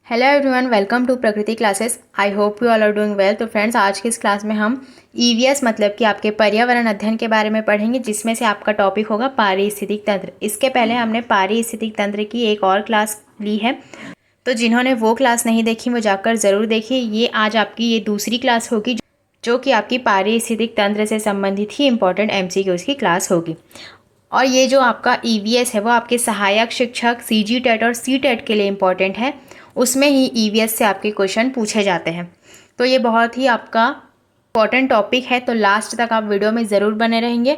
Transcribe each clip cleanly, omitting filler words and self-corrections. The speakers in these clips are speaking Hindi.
Hello everyone, welcome to Prakriti classes. I hope you all are doing well. तो फ्रेंड्स, आज की इस क्लास में हम ईवीएस मतलब कि आपके पर्यावरण अध्ययन के बारे में पढ़ेंगे, जिसमें से आपका टॉपिक होगा पारिस्थितिक तंत्र। इसके पहले हमने पारिस्थितिक तंत्र की एक और क्लास ली है, तो जिन्होंने वो क्लास नहीं देखी वो जाकर ज़रूर देखिए। ये आज आपकी ये दूसरी क्लास होगी जो कि आपकी पारिस्थितिक तंत्र से संबंधित ही इंपॉर्टेंट एमसीक्यूज़ की क्लास होगी। और ये जो आपका ईवीएस है वो आपके सहायक शिक्षक सीजी टेट और सी टेट के लिए इम्पॉर्टेंट है। उसमें ही ईवीएस से आपके क्वेश्चन पूछे जाते हैं, तो ये बहुत ही आपका इम्पॉर्टेंट टॉपिक है। तो लास्ट तक आप वीडियो में ज़रूर बने रहेंगे।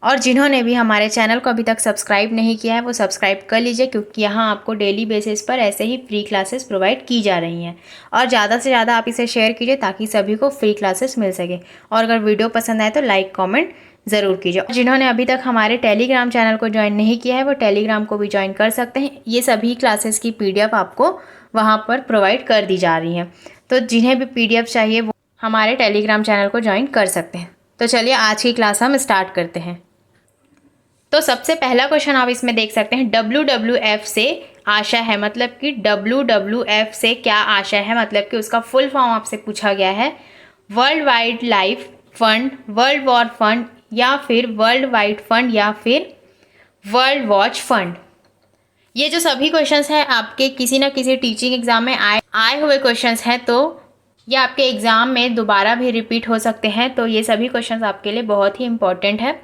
और जिन्होंने भी हमारे चैनल को अभी तक सब्सक्राइब नहीं किया है वो सब्सक्राइब कर लीजिए, क्योंकि यहाँ आपको डेली बेसिस पर ऐसे ही फ्री क्लासेस प्रोवाइड की जा रही हैं। और ज़्यादा से ज़्यादा आप इसे शेयर कीजिए ताकि सभी को फ्री क्लासेस मिल सके। और अगर वीडियो पसंद आए तो लाइक कमेंट ज़रूर कीजिए। जिन्होंने अभी तक हमारे टेलीग्राम चैनल को ज्वाइन नहीं किया है वो टेलीग्राम को भी ज्वाइन कर सकते हैं। ये सभी क्लासेस की पीडीएफ आपको वहाँ पर प्रोवाइड कर दी जा रही हैं, तो जिन्हें भी पीडीएफ चाहिए वो हमारे टेलीग्राम चैनल को ज्वाइन कर सकते हैं। तो चलिए आज की क्लास हम स्टार्ट करते हैं। तो सबसे पहला क्वेश्चन आप इसमें देख सकते हैं, WWF से आशा है, मतलब कि WWF से क्या आशा है, मतलब कि उसका फुल फॉर्म आपसे पूछा गया है। World wide life fund, world war fund, या फिर वर्ल्ड वाइड फंड, या फिर वर्ल्ड वॉच फंड। ये जो सभी क्वेश्चंस हैं आपके किसी न किसी टीचिंग एग्जाम में आए हुए क्वेश्चंस हैं, तो ये आपके एग्ज़ाम में दोबारा भी रिपीट हो सकते हैं। तो ये सभी क्वेश्चंस आपके लिए बहुत ही इंपॉर्टेंट है,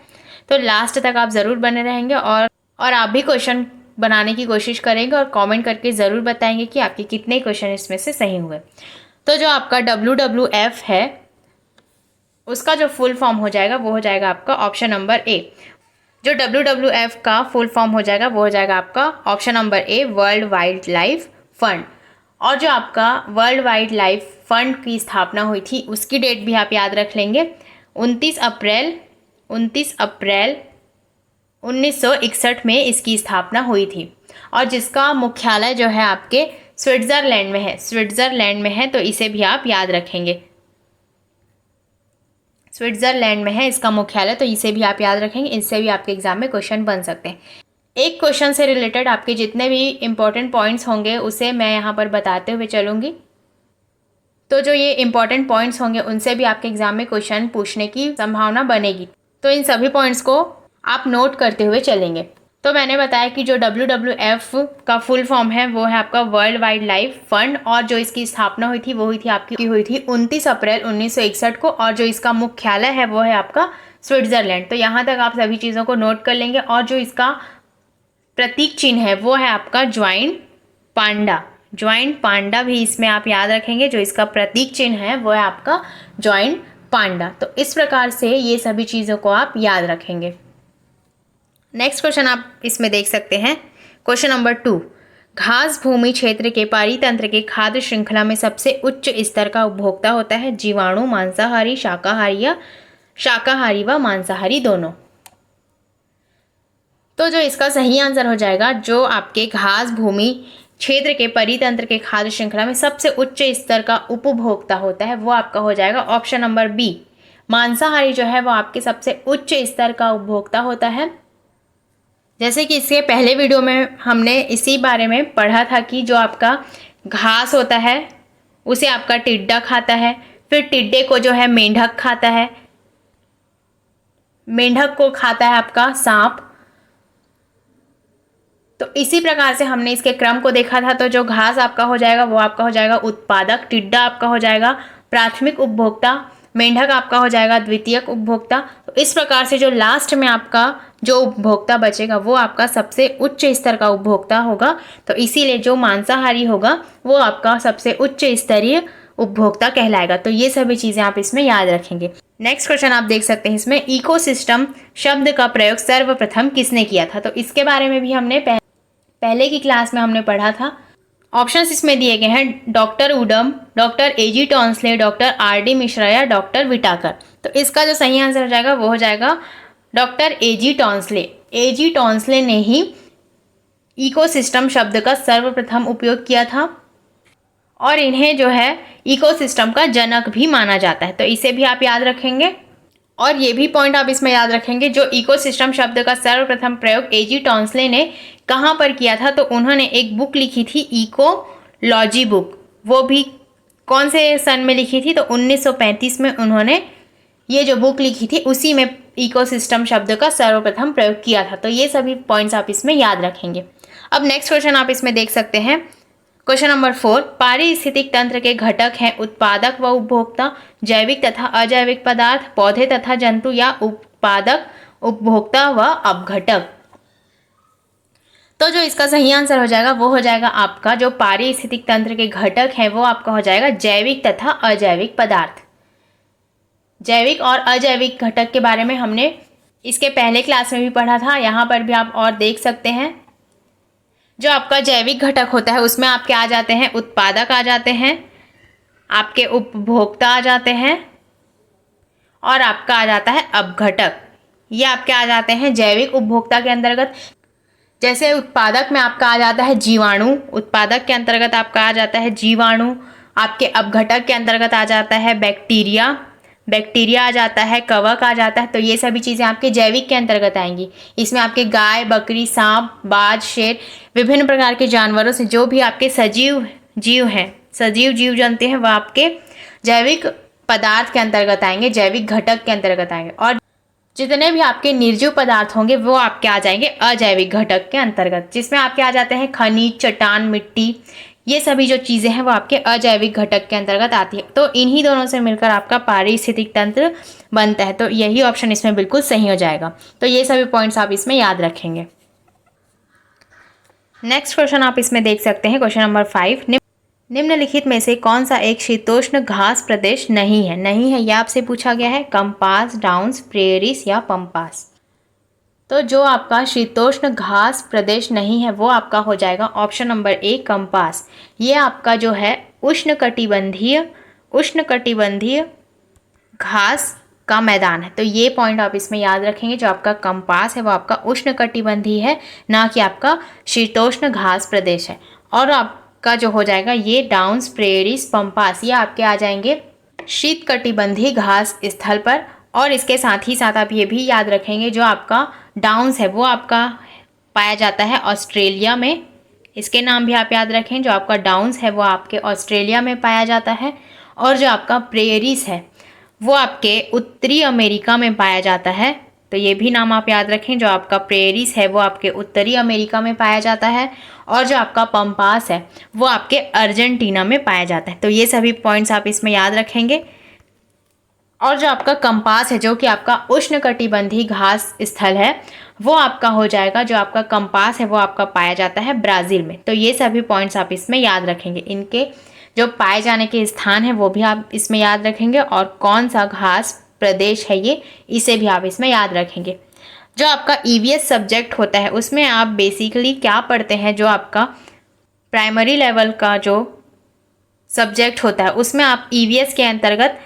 तो लास्ट तक आप ज़रूर बने रहेंगे और आप भी क्वेश्चन बनाने की कोशिश करेंगे और कमेंट करके ज़रूर बताएंगे कि आपके कितने क्वेश्चन इसमें से सही हुए। तो जो आपका WWF है उसका जो फुल फॉर्म हो जाएगा वो हो जाएगा आपका ऑप्शन नंबर ए। जो WWF का फुल फॉर्म हो जाएगा वो हो जाएगा आपका option number A, world wild life fund. और जो आपका वर्ल्ड वाइल्ड लाइफ फंड की स्थापना हुई थी उसकी डेट भी आप याद रख लेंगे, 29 अप्रैल 1961 में इसकी स्थापना हुई थी। और जिसका मुख्यालय जो है आपके स्विट्ज़रलैंड में है, तो इसे भी आप याद रखेंगे। स्विट्ज़रलैंड में है इसका मुख्यालय, तो इसे भी आप याद रखेंगे। इससे भी आपके एग्जाम में क्वेश्चन बन सकते हैं। एक क्वेश्चन से रिलेटेड आपके जितने भी इंपॉर्टेंट पॉइंट्स होंगे उसे मैं यहाँ पर बताते हुए चलूँगी। तो जो ये इंपॉर्टेंट पॉइंट्स होंगे उनसे भी आपके एग्जाम में क्वेश्चन पूछने की संभावना बनेगी, तो इन सभी पॉइंट्स को आप नोट करते हुए चलेंगे। तो मैंने बताया कि जो WWF का फुल फॉर्म है वो है आपका वर्ल्ड वाइड लाइफ फंड, और जो इसकी स्थापना हुई थी वो हुई थी 29 अप्रैल 1961 को, और जो इसका मुख्यालय है वो है आपका स्विट्ज़रलैंड। तो यहाँ तक आप सभी चीज़ों को नोट कर लेंगे। और जो इसका प्रतीक चिन्ह है वो है आपका ज्वाइंट पांडा भी इसमें आप याद रखेंगे। जो इसका प्रतीक चिन्ह है वो है आपका ज्वाइंट पांडा। तो इस प्रकार से ये सभी चीज़ों को आप याद रखेंगे। नेक्स्ट क्वेश्चन आप इसमें देख सकते हैं, क्वेश्चन नंबर 2, घास भूमि क्षेत्र के पारितंत्र के खाद्य श्रृंखला में सबसे उच्च स्तर का उपभोक्ता होता है, जीवाणु, मांसाहारी, शाकाहारी व मांसाहारी दोनों। तो जो इसका सही आंसर हो जाएगा, जो आपके घास भूमि क्षेत्र के परितंत्र के खाद्य श्रृंखला में सबसे उच्च स्तर का उपभोक्ता होता है, वो आपका हो जाएगा ऑप्शन नंबर बी। मांसाहारी जो है वो आपके सबसे उच्च स्तर का उपभोक्ता होता है। जैसे कि इसके पहले वीडियो में हमने इसी बारे में पढ़ा था कि जो आपका घास होता है उसे आपका टिड्डा खाता है, फिर टिड्डे को जो है मेंढक खाता है, मेंढक को खाता है आपका सांप। तो इसी प्रकार से हमने इसके क्रम को देखा था। तो जो घास आपका हो जाएगा वो आपका हो जाएगा उत्पादक, टिड्डा आपका हो जाएगा प्राथमिक उपभोक्ता, मेंढक आपका हो जाएगा द्वितीयक उपभोक्ता। तो इस प्रकार से जो लास्ट में आपका जो उपभोक्ता बचेगा वो आपका सबसे उच्च स्तर का उपभोक्ता होगा। तो इसीलिए जो मांसाहारी होगा वो आपका सबसे उच्च स्तरीय उपभोक्ता कहलाएगा। तो ये सभी चीज़ें आप इसमें याद रखेंगे। नेक्स्ट क्वेश्चन आप देख सकते हैं, इसमें इकोसिस्टम शब्द का प्रयोग सर्वप्रथम किसने किया था। तो इसके बारे में भी हमने पहले की क्लास में हमने पढ़ा था। ऑप्शंस इसमें दिए गए हैं, डॉक्टर उडम, डॉक्टर AG टॉन्सले, डॉक्टर RD मिश्रा या डॉक्टर विटाकर। तो इसका जो सही आंसर हो जाएगा वो हो जाएगा doctor AG Tansley. AG Tansley ने ही इकोसिस्टम शब्द का सर्वप्रथम उपयोग किया था, और इन्हें जो है इकोसिस्टम का जनक भी माना जाता है। तो इसे भी आप याद रखेंगे। और ये भी पॉइंट आप इसमें याद रखेंगे, जो इकोसिस्टम शब्द का सर्वप्रथम प्रयोग AG टॉन्सले ने कहाँ पर किया था। तो उन्होंने एक बुक लिखी थी, लॉजी बुक, वो भी कौन से सन में लिखी थी? तो 1935 में उन्होंने ये जो बुक लिखी थी उसी में इकोसिस्टम शब्द का सर्वप्रथम प्रयोग किया था। तो ये सभी पॉइंट्स आप इसमें याद रखेंगे। अब नेक्स्ट क्वेश्चन आप इसमें देख सकते हैं, क्वेश्चन नंबर 4, पारिस्थितिक तंत्र के घटक हैं उत्पादक व उपभोक्ता, जैविक तथा अजैविक पदार्थ, पौधे तथा जंतु, या उत्पादक, उपभोक्ता व अपघटक। तो जो इसका सही आंसर हो जाएगा वो हो जाएगा आपका, जो पारिस्थितिक तंत्र के घटक हैं वो आपका हो जाएगा जैविक तथा अजैविक पदार्थ। जैविक और अजैविक घटक के बारे में हमने इसके पहले क्लास में भी पढ़ा था, यहाँ पर भी आप और देख सकते हैं। जो आपका जैविक घटक होता है उसमें आपके आ जाते हैं उत्पादक आ जाते हैं, आपके उपभोक्ता आ जाते हैं, और आपका आ जाता है अपघटक। ये आपके आ जाते हैं जैविक उपभोक्ता के अंतर्गत। जैसे उत्पादक में आपका आ जाता है जीवाणु, उत्पादक के अंतर्गत आपका आ जाता है जीवाणु, आपके अपघटक के अंतर्गत आ जाता है बैक्टीरिया, बैक्टीरिया आ जाता है, कवक आ जाता है। तो ये सभी चीज़ें आपके जैविक के अंतर्गत आएंगी। इसमें आपके गाय, बकरी, सांप, बाज, शेर, विभिन्न प्रकार के जानवरों से जो भी आपके सजीव जीव हैं, सजीव जीव जंतु हैं, वह आपके जैविक पदार्थ के अंतर्गत आएंगे, जैविक घटक के अंतर्गत आएंगे। और जितने भी आपके निर्जीव पदार्थ होंगे वो आपके आ जाएंगे अजैविक घटक के अंतर्गत, जिसमें आपके आ जाते हैं खनिज, चट्टान, मिट्टी। ये सभी जो चीज़ें हैं वो आपके अजैविक घटक के अंतर्गत आती है। तो इन्हीं दोनों से मिलकर आपका पारिस्थितिक तंत्र बनता है। तो यही ऑप्शन इसमें बिल्कुल सही हो जाएगा। तो ये सभी पॉइंट्स आप इसमें याद रखेंगे। नेक्स्ट क्वेश्चन आप इसमें देख सकते हैं, क्वेश्चन नंबर 5, निम्नलिखित में से कौन सा एक शीतोष्ण घास प्रदेश नहीं है? नहीं है यह आपसे पूछा गया है। कंपास, डाउन्स, प्रेरिस या पम्पास। तो जो आपका शीतोष्ण घास प्रदेश नहीं है वो आपका हो जाएगा ऑप्शन नंबर ए, कंपास। ये आपका जो है उष्णकटिबंधीय घास का मैदान है। तो ये पॉइंट आप इसमें याद रखेंगे। जो आपका कंपास है वो आपका उष्णकटिबंधीय है, ना कि आपका शीतोष्ण घास प्रदेश है। और आपका जो हो जाएगा ये डाउन्स, प्रेरिस, पम्पास, ये आपके आ जाएंगे शीतकटिबंधीय घास स्थल पर। और इसके साथ ही साथ आप ये भी याद रखेंगे, जो आपका डाउन्स है वो आपका पाया जाता है ऑस्ट्रेलिया में। इसके नाम भी आप याद रखें। जो आपका डाउन्स है वो आपके ऑस्ट्रेलिया में पाया जाता है। और जो आपका प्रेरिस है वो आपके उत्तरी अमेरिका में पाया जाता है। तो ये भी नाम आप याद रखें। जो आपका प्रेरिस है वो आपके उत्तरी अमेरिका में पाया जाता है। और जो आपका पम्पास है वो आपके अर्जेंटीना में पाया जाता है। तो ये सभी पॉइंट्स आप इसमें याद रखेंगे। और जो आपका कंपास है जो कि आपका उष्णकटिबंधीय घास स्थल है वो आपका हो जाएगा, जो आपका कंपास है वो आपका पाया जाता है ब्राज़ील में। तो ये सभी पॉइंट्स आप इसमें याद रखेंगे। इनके जो पाए जाने के स्थान है वो भी आप इसमें याद रखेंगे, और कौन सा घास प्रदेश है ये, इसे भी आप इसमें याद रखेंगे। जो आपका ईवीएस सब्जेक्ट होता है उसमें आप बेसिकली क्या पढ़ते हैं, जो आपका प्राइमरी लेवल का जो सब्जेक्ट होता है उसमें आप ईवीएस के अंतर्गत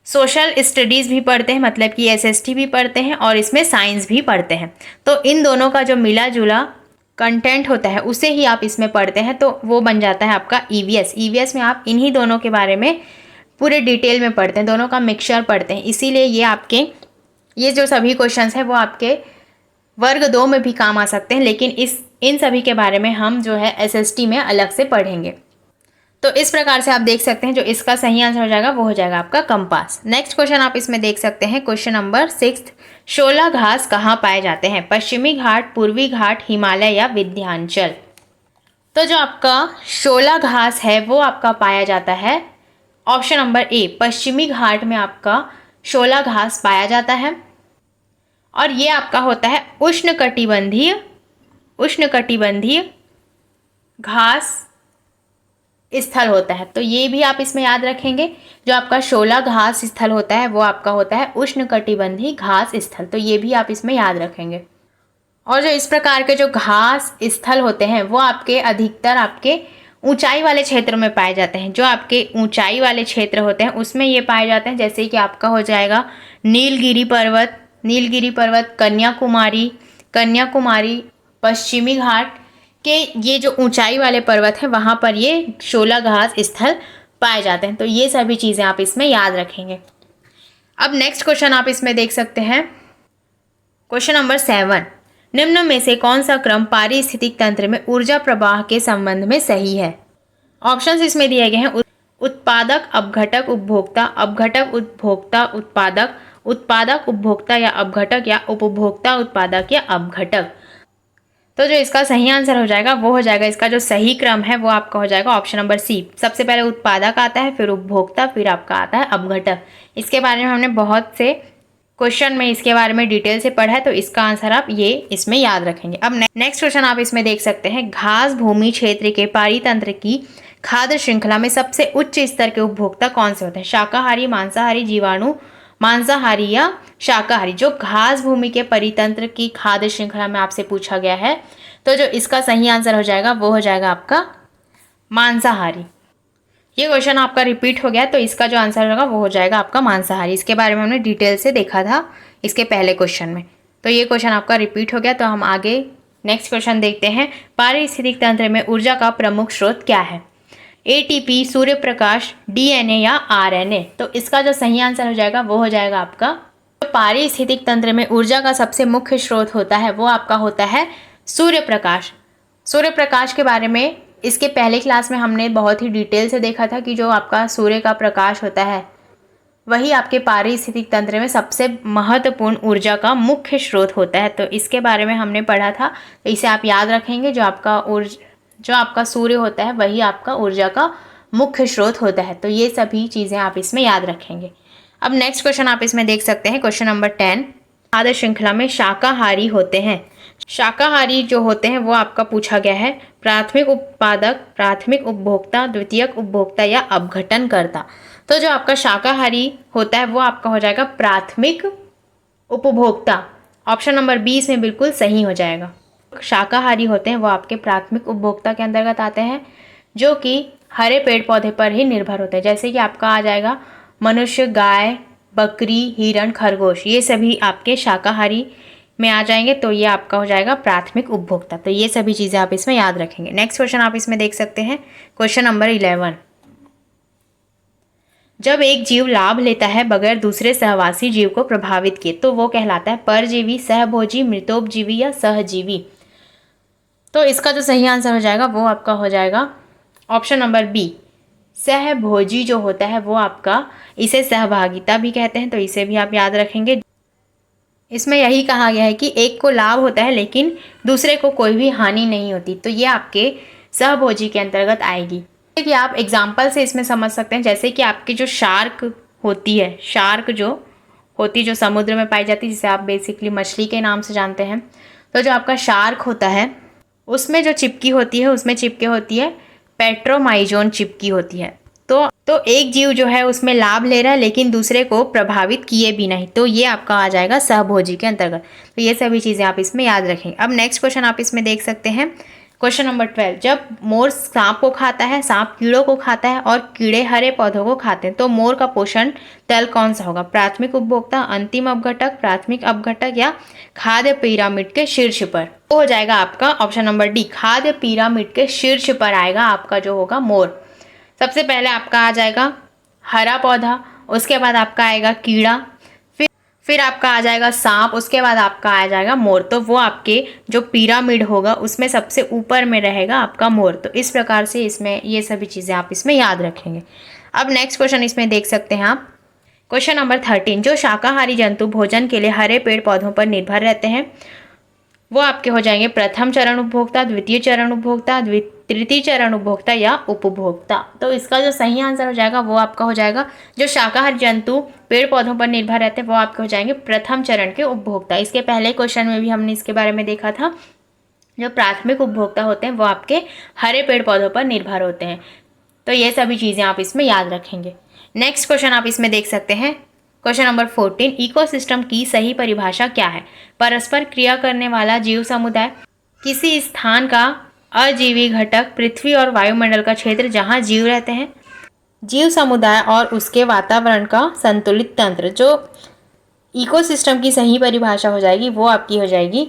सोशल स्टडीज़ भी पढ़ते हैं, मतलब कि एसएसटी भी पढ़ते हैं, और इसमें साइंस भी पढ़ते हैं। तो इन दोनों का जो मिला जुला कंटेंट होता है उसे ही आप इसमें पढ़ते हैं, तो वो बन जाता है आपका ईवीएस। ईवीएस में आप इन्हीं दोनों के बारे में पूरे डिटेल में पढ़ते हैं, दोनों का मिक्सचर पढ़ते हैं। इसीलिए ये आपके ये जो सभी क्वेश्चंस हैं वो आपके वर्ग 2 में भी काम आ सकते हैं, लेकिन इन सभी के बारे में हम जो है एसएसटी में अलग से पढ़ेंगे। तो इस प्रकार से आप देख सकते हैं जो इसका सही आंसर हो जाएगा वो हो जाएगा आपका कंपास। नेक्स्ट क्वेश्चन आप इसमें देख सकते हैं, क्वेश्चन नंबर 6, शोला घास कहाँ पाए जाते हैं? पश्चिमी घाट, पूर्वी घाट, हिमालय या विंध्याचल। तो जो आपका शोला घास है वो आपका पाया जाता है ऑप्शन नंबर ए, पश्चिमी घाट में आपका शोला घास पाया जाता है। और ये आपका होता है उष्णकटिबंधीय घास स्थल होता है। तो ये भी आप इसमें याद रखेंगे। जो आपका शोला घास स्थल होता है वो आपका होता है उष्णकटिबंधीय घास स्थल। तो ये भी आप इसमें याद रखेंगे। और जो इस प्रकार के जो घास स्थल होते हैं वो आपके अधिकतर आपके ऊंचाई वाले क्षेत्रों में पाए जाते हैं। जो आपके ऊंचाई वाले क्षेत्र होते हैं उसमें ये पाए जाते हैं, जैसे कि आपका हो जाएगा नीलगिरी पर्वत, कन्याकुमारी, पश्चिमी घाट के ये जो ऊंचाई वाले पर्वत हैं वहाँ पर ये शोला घास स्थल पाए जाते हैं। तो ये सभी चीज़ें आप इसमें याद रखेंगे। अब नेक्स्ट क्वेश्चन आप इसमें देख सकते हैं, क्वेश्चन नंबर 7, निम्न में से कौन सा क्रम पारिस्थितिक तंत्र में ऊर्जा प्रवाह के संबंध में सही है? ऑप्शंस इसमें दिए गए हैं उत्पादक, अपघटक, उपभोक्ता, अपघटक, उपभोक्ता, उत्पादक, उत्पादक, उपभोक्ता या अपघटक, या उपभोक्ता, उत्पादक या अपघटक। तो जो इसका सही आंसर हो जाएगा वो हो जाएगा, इसका जो सही क्रम है वो आपका हो जाएगा ऑप्शन नंबर सी। सबसे पहले उत्पादक आता है, फिर उपभोक्ता, फिर आपका आता है अपघटक। इसके बारे में हमने बहुत से क्वेश्चन में इसके बारे में डिटेल से पढ़ा है, तो इसका आंसर आप ये इसमें याद रखेंगे। अब नेक्स्ट क्वेश्चन आप इसमें देख सकते हैं, घास भूमि क्षेत्र के पारितंत्र की खाद्य श्रृंखला में सबसे उच्च स्तर के उपभोक्ता कौन से होते हैं? शाकाहारी, मांसाहारी, जीवाणु, मांसाहारी या शाकाहारी। जो घास भूमि के परितंत्र की खाद्य श्रृंखला में आपसे पूछा गया है, तो जो इसका सही आंसर हो जाएगा वो हो जाएगा आपका मांसाहारी। ये क्वेश्चन आपका रिपीट हो गया, तो इसका जो आंसर होगा वो हो जाएगा आपका मांसाहारी। इसके बारे में हमने डिटेल से देखा था इसके पहले क्वेश्चन में, तो ये क्वेश्चन आपका रिपीट हो गया। तो हम आगे नेक्स्ट क्वेश्चन देखते हैं, पारिस्थितिक तंत्र में ऊर्जा का प्रमुख स्रोत क्या है? एटीपी, सूर्य प्रकाश, डीएनए या आरएनए। तो इसका जो सही आंसर हो जाएगा वो हो जाएगा आपका, जो पारिस्थितिक तंत्र में ऊर्जा का सबसे मुख्य स्रोत होता है वो आपका होता है सूर्य प्रकाश। सूर्य प्रकाश के बारे में इसके पहले क्लास में हमने बहुत ही डिटेल से देखा था कि जो आपका सूर्य का प्रकाश होता है वही आपके पारिस्थितिक तंत्र में सबसे महत्वपूर्ण ऊर्जा का मुख्य स्रोत होता है। तो इसके बारे में हमने पढ़ा था, तो इसे आप याद रखेंगे। जो आपका सूर्य होता है वही आपका ऊर्जा का मुख्य स्रोत होता है। तो ये सभी चीज़ें आप इसमें याद रखेंगे। अब नेक्स्ट क्वेश्चन आप इसमें देख सकते हैं, क्वेश्चन नंबर 10, खाद्य श्रृंखला में शाकाहारी होते हैं। शाकाहारी जो होते हैं वो आपका पूछा गया है, प्राथमिक उत्पादक, प्राथमिक उपभोक्ता, द्वितीयक उपभोक्ता या अपघटनकर्ता। तो जो आपका शाकाहारी होता है वो आपका हो जाएगा प्राथमिक उपभोक्ता। ऑप्शन नंबर 20 में बिल्कुल सही हो जाएगा। शाकाहारी होते हैं वो आपके प्राथमिक उपभोक्ता के अंतर्गत आते हैं, जो कि हरे पेड़ पौधे पर ही निर्भर होते हैं। जैसे कि आपका आ जाएगा मनुष्य, गाय, बकरी, हिरण, खरगोश, ये सभी आपके शाकाहारी में आ जाएंगे। तो ये आपका हो जाएगा प्राथमिक उपभोक्ता। तो ये सभी चीज़ें आप इसमें याद रखेंगे। नेक्स्ट क्वेश्चन आप इसमें देख सकते हैं, क्वेश्चन नंबर 11, जब एक जीव लाभ लेता है बगैर दूसरे सहवासी जीव को प्रभावित किए तो वो कहलाता है परजीवी, सहभोजी, मृतोपजीवी या सहजीवी। तो इसका जो सही आंसर हो जाएगा वो आपका हो जाएगा ऑप्शन नंबर बी, सहभोजी जो होता है वो आपका, इसे सहभागिता भी कहते हैं, तो इसे भी आप याद रखेंगे। इसमें यही कहा गया है कि एक को लाभ होता है लेकिन दूसरे को कोई भी हानि नहीं होती, तो ये आपके सहभोजी के अंतर्गत आएगी। कि आप एग्जाम्पल से इसमें समझ सकते हैं, जैसे कि आपकी जो शार्क होती है, शार्क जो होती है जो समुद्र में पाई जाती है, जिसे आप बेसिकली मछली के नाम से जानते हैं। तो जो आपका शार्क होता है उसमें जो चिपकी होती है, उसमें चिपके होती है पेट्रोमाइजोन चिपकी होती है। तो एक जीव जो है उसमें लाभ ले रहा है लेकिन दूसरे को प्रभावित किए भी नहीं, तो ये आपका आ जाएगा सहभोजी के अंतर्गत। तो ये सभी चीज़ें आप इसमें याद रखेंगे। अब नेक्स्ट क्वेश्चन आप इसमें देख सकते हैं, क्वेश्चन नंबर 12, जब मोर सांप को खाता है, सांप कीड़ों को खाता है और कीड़े हरे पौधों को खाते हैं, तो मोर का पोषण तल कौन सा होगा? प्राथमिक उपभोक्ता, अंतिम अपघटक, प्राथमिक अपघटक या खाद्य पिरामिड के शीर्ष पर? तो हो जाएगा आपका ऑप्शन नंबर डी, खाद्य पिरामिड के शीर्ष पर आएगा आपका जो होगा मोर। सबसे पहले आपका आ जाएगा हरा पौधा, उसके बाद आपका आएगा कीड़ा, फिर आपका आ जाएगा सांप, उसके बाद आपका आ जाएगा मोर। तो वो आपके जो पिरामिड होगा उसमें सबसे ऊपर में रहेगा आपका मोर। तो इस प्रकार से इसमें ये सभी चीज़ें आप इसमें याद रखेंगे। अब नेक्स्ट क्वेश्चन इसमें देख सकते हैं आप, क्वेश्चन नंबर 13, जो शाकाहारी जंतु भोजन के लिए हरे पेड़ पौधों पर निर्भर रहते हैं वो आपके हो जाएंगे प्रथम चरण उपभोक्ता, द्वितीय चरण उपभोक्ता, तृतीय चरण उपभोक्ता या उपभोक्ता। तो इसका जो सही आंसर हो जाएगा वो आपका हो जाएगा, जो शाकाहारी जंतु पेड़ पौधों पर निर्भर रहते हैं वो आपके हो जाएंगे प्रथम चरण के उपभोक्ता। इसके पहले क्वेश्चन में भी हमने इसके बारे में देखा था, जो प्राथमिक उपभोक्ता होते हैं वो आपके हरे पेड़ पौधों पर निर्भर होते हैं। तो ये सभी चीज़ें आप इसमें याद रखेंगे। नेक्स्ट क्वेश्चन आप इसमें देख सकते हैं, क्वेश्चन नंबर 14, इकोसिस्टम की सही परिभाषा क्या है? परस्पर क्रिया करने वाला जीव समुदाय, किसी स्थान का अजीवी घटक, पृथ्वी और वायुमंडल का क्षेत्र जहां जीव रहते हैं, जीव समुदाय और उसके वातावरण का संतुलित तंत्र। जो इकोसिस्टम की सही परिभाषा हो जाएगी वो आपकी हो जाएगी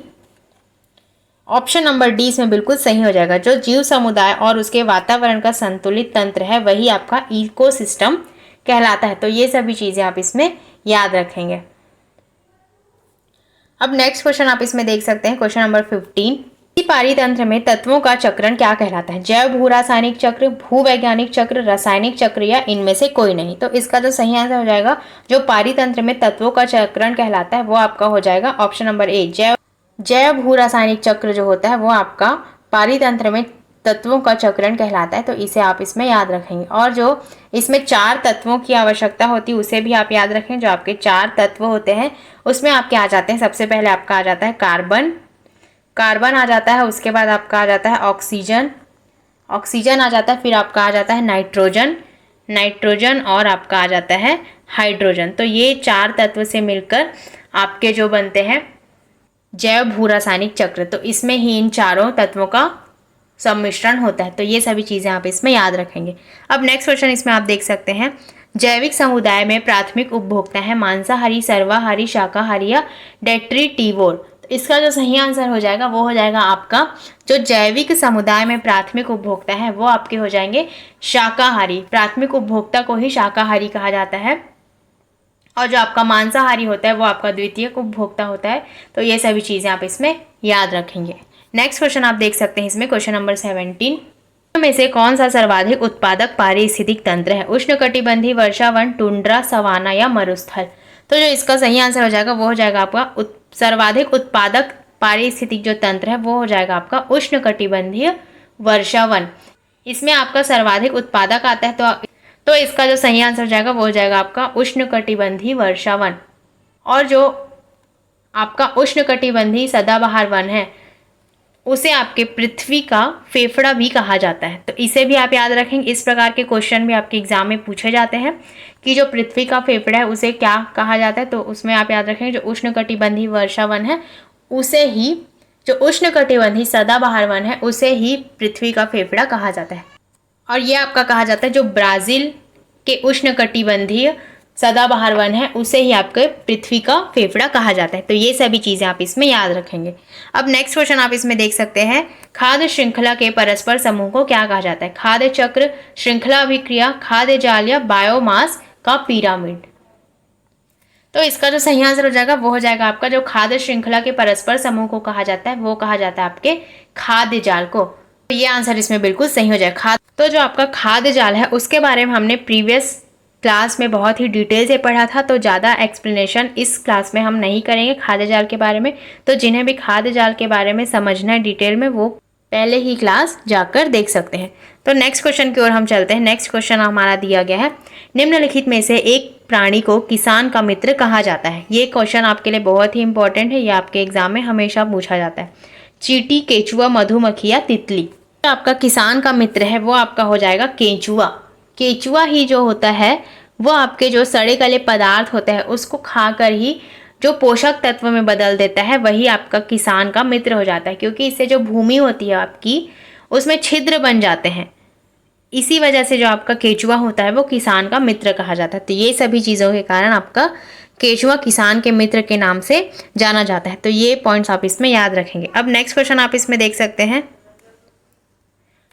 ऑप्शन नंबर डी, इसमें बिल्कुल सही हो जाएगा। जो जीव समुदाय और उसके वातावरण का संतुलित तंत्र है वही आपका इकोसिस्टम कहलाता है। तो ये सभी चीज़ें आप इसमें याद रखेंगे। अब नेक्स्ट क्वेश्चन आप इसमें देख सकते हैं, क्वेश्चन नंबर 15, पारीतंत्र में तत्वों का चक्रण क्या कहलाता है? जैव भू रासायनिक चक्र, भूवैज्ञानिक चक्र, रासायनिक चक्र या इनमें से कोई नहीं। तो इसका जो सही आंसर हो जाएगा जो पारीतंत्र में तत्वों का चक्रण कहलाता है वो आपका हो जाएगा ऑप्शन नंबर ए, जैव भू रासायनिक चक्र जो होता है वो आपका पारीतंत्र में तत्वों का चक्रण कहलाता है। तो इसे आप इसमें याद रखेंगे। और जो इसमें 4 तत्वों की आवश्यकता होती है उसे भी आप याद रखें। जो आपके 4 तत्व होते हैं उसमें आपके आ जाते हैं, सबसे पहले आपका आ जाता है कार्बन आ जाता है, उसके बाद आपका आ जाता है ऑक्सीजन आ जाता है, फिर आपका आ जाता है नाइट्रोजन और आपका आ जाता है हाइड्रोजन। तो ये 4 तत्व से मिलकर आपके जो बनते हैं जैव भू रासायनिक चक्र। तो इसमें ही इन चारों तत्वों का सम्मिश्रण होता है। तो ये सभी चीज़ें आप इसमें याद रखेंगे। अब नेक्स्ट क्वेश्चन इसमें आप देख सकते हैं, जैविक समुदाय में प्राथमिक उपभोक्ता है मांसाहारी, सर्वाहारी, शाकाहारी या डेट्रीटिवोर। तो इसका जो सही आंसर हो जाएगा वो हो जाएगा आपका जो जैविक समुदाय में प्राथमिक उपभोक्ता है वो आपके हो जाएंगे शाकाहारी। प्राथमिक उपभोक्ता को ही शाकाहारी कहा जाता है और जो आपका मांसाहारी होता है वो आपका द्वितीयक उपभोक्ता होता है। तो ये सभी चीज़ें आप इसमें याद रखेंगे। नेक्स्ट क्वेश्चन आप देख सकते हैं इसमें क्वेश्चन नंबर 17 में से कौन सा सर्वाधिक उत्पादक पारिस्थितिक तंत्र है? उष्णकटिबंधीय, वर्षावन, टुंड्रा, सवाना या मरुस्थल। तो जो इसका सही आंसर हो जाएगा वो हो जाएगा आपका सर्वाधिक उत्पादक पारिस्थितिक जो तंत्र है वो हो जाएगा आपका उष्णकटिबंधीय वर्षावन। इसमें आपका सर्वाधिक उत्पादक आता है तो इसका जो सही आंसर हो जाएगा वो हो जाएगा आपका उष्णकटिबंधीय वर्षावन। और जो आपका उष्णकटिबंधीय सदाबहार वन है उसे आपके पृथ्वी का फेफड़ा भी कहा जाता है। तो इसे भी आप याद रखेंगे। इस प्रकार के क्वेश्चन भी आपके एग्जाम में पूछे जाते हैं कि जो पृथ्वी का फेफड़ा है उसे क्या कहा जाता है। तो उसमें आप याद रखेंगे जो उष्णकटिबंधीय वर्षावन है उसे ही, जो उष्णकटिबंधीय सदाबहार वन है उसे ही पृथ्वी का फेफड़ा कहा जाता है। और ये आपका कहा जाता है जो ब्राज़ील के उष्णकटिबंधीय सदाबहार वन है उसे ही आपके पृथ्वी का फेफड़ा कहा जाता है। तो ये सभी चीज़ें आप इसमें याद रखेंगे। अब नेक्स्ट क्वेश्चन आप इसमें देख सकते हैं, खाद्य श्रृंखला के परस्पर समूह को क्या कहा जाता है? खाद्य चक्र, श्रृंखला अभिक्रिया, खाद्य जाल या बायोमास का पिरामिड। तो इसका जो सही आंसर हो जाएगा वो हो जाएगा आपका जो खाद्य श्रृंखला के परस्पर समूह को कहा जाता है वो कहा जाता है आपके खाद्य जाल को। तो ये आंसर इसमें बिल्कुल सही हो जाएगा। तो जो आपका खाद्य जाल है उसके बारे में हमने प्रीवियस क्लास में बहुत ही डिटेल से पढ़ा था, तो ज़्यादा एक्सप्लेनेशन इस क्लास में हम नहीं करेंगे खाद्य जाल के बारे में। तो जिन्हें भी खाद्य जाल के बारे में समझना है डिटेल में वो पहले ही क्लास जाकर देख सकते हैं। तो नेक्स्ट क्वेश्चन की ओर हम चलते हैं। नेक्स्ट क्वेश्चन हमारा दिया गया है, निम्नलिखित में से एक प्राणी को किसान का मित्र कहा जाता है। ये क्वेश्चन आपके लिए बहुत ही इंपॉर्टेंट है, ये आपके एग्जाम में हमेशा पूछा जाता है। चींटी, केंचुआ, मधुमक्खी या तितली। तो आपका किसान का मित्र है वो आपका हो जाएगा केंचुआ। केंचुआ ही जो होता है वो आपके जो सड़े गले पदार्थ होते हैं उसको खाकर ही जो पोषक तत्व में बदल देता है वही आपका किसान का मित्र हो जाता है, क्योंकि इससे जो भूमि होती है आपकी उसमें छिद्र बन जाते हैं। इसी वजह से जो आपका केंचुआ होता है वो किसान का मित्र कहा जाता है। तो ये सभी चीज़ों के कारण आपका केंचुआ किसान के मित्र के नाम से जाना जाता है। तो ये पॉइंट्स आप इसमें याद रखेंगे। अब नेक्स्ट क्वेश्चन आप इसमें देख सकते हैं,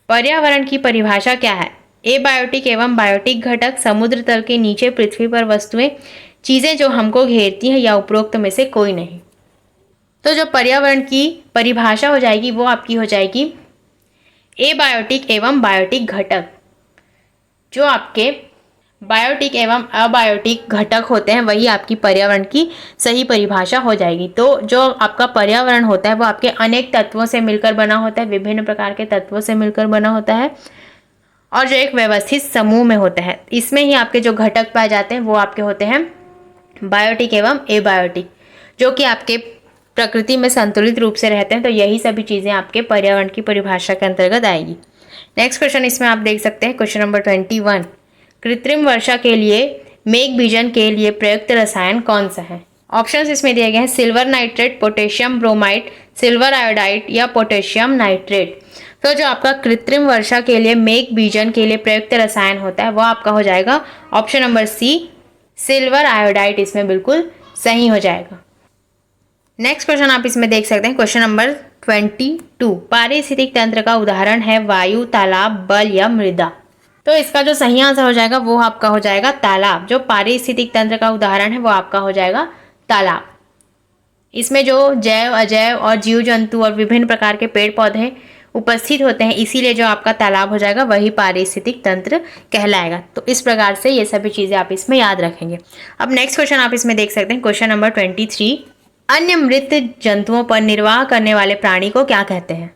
पर्यावरण की परिभाषा क्या है? एबायोटिक एवं बायोटिक घटक, समुद्र तल के नीचे पृथ्वी पर वस्तुएं, चीज़ें जो हमको घेरती हैं या उपरोक्त में से कोई नहीं। तो जो पर्यावरण की परिभाषा हो जाएगी वो आपकी हो जाएगी एबायोटिक एवं बायोटिक घटक। जो आपके बायोटिक एवं अबायोटिक घटक होते हैं वही आपकी पर्यावरण की सही परिभाषा हो जाएगी। तो जो आपका पर्यावरण होता है वो आपके अनेक तत्वों से मिलकर बना होता है, विभिन्न प्रकार के तत्वों से मिलकर बना होता है और जो एक व्यवस्थित समूह में होता है। इसमें ही आपके जो घटक पाए जाते हैं वो आपके होते हैं बायोटिक एवं एबायोटिक, जो कि आपके प्रकृति में संतुलित रूप से रहते हैं। तो यही सभी चीज़ें आपके पर्यावरण की परिभाषा के अंतर्गत आएगी। नेक्स्ट क्वेश्चन इसमें आप देख सकते हैं क्वेश्चन नंबर 21, कृत्रिम वर्षा के लिए मेघ बीजन के लिए प्रयुक्त रसायन कौन सा है? ऑप्शंस इसमें दिए गए हैं, silver nitrate, potassium bromide, silver iodide या पोटेशियम नाइट्रेट। तो जो आपका कृत्रिम वर्षा के लिए मेघ बीजन के लिए प्रयुक्त रसायन होता है वो आपका हो जाएगा option number C, silver iodide. इसमें बिल्कुल सही हो जाएगा। नेक्स्ट क्वेश्चन आप इसमें देख सकते हैं क्वेश्चन नंबर 22, पारिस्थितिक तंत्र का उदाहरण है वायु, तालाब, बल या मृदा। तो इसका जो सही आंसर हो जाएगा वो आपका हो जाएगा तालाब। जो पारिस्थितिक तंत्र का उदाहरण है वो आपका हो जाएगा तालाब। इसमें जो जैव, अजैव और जीव जंतु और विभिन्न प्रकार के पेड़ पौधे उपस्थित होते हैं, इसीलिए जो आपका तालाब हो जाएगा वही पारिस्थितिक तंत्र कहलाएगा। तो इस प्रकार से ये सभी चीज़ें आप इसमें याद रखेंगे। अब नेक्स्ट क्वेश्चन आप इसमें देख सकते हैं, क्वेश्चन नंबर 23, अन्य मृत जंतुओं पर निर्वाह करने वाले प्राणी को क्या कहते हैं?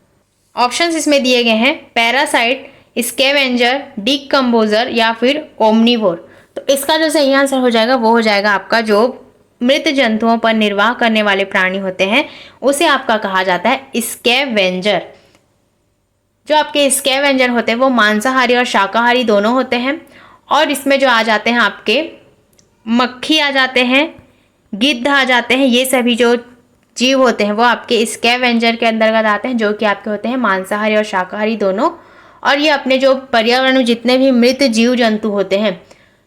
ऑप्शंस इसमें दिए गए हैं, पैरासाइट, स्कैवेंजर, डिकम्पोजर या फिर ओमनीवोर। तो इसका जो सही आंसर हो जाएगा वो हो जाएगा आपका जो मृत जंतुओं पर निर्वाह करने वाले प्राणी होते हैं उसे आपका कहा जाता है स्कैवेंजर। जो आपके स्कैवेंजर होते हैं वो मांसाहारी और शाकाहारी दोनों होते हैं, और इसमें जो आ जाते हैं आपके मक्खी आ जाते हैं, गिद्ध आ जाते हैं, ये सभी जो जीव होते हैं वो आपके स्कैवेंजर के अंतर्गत आते हैं, जो कि आपके होते हैं मांसाहारी और शाकाहारी दोनों। और ये अपने जो पर्यावरण में जितने भी मृत जीव जंतु होते हैं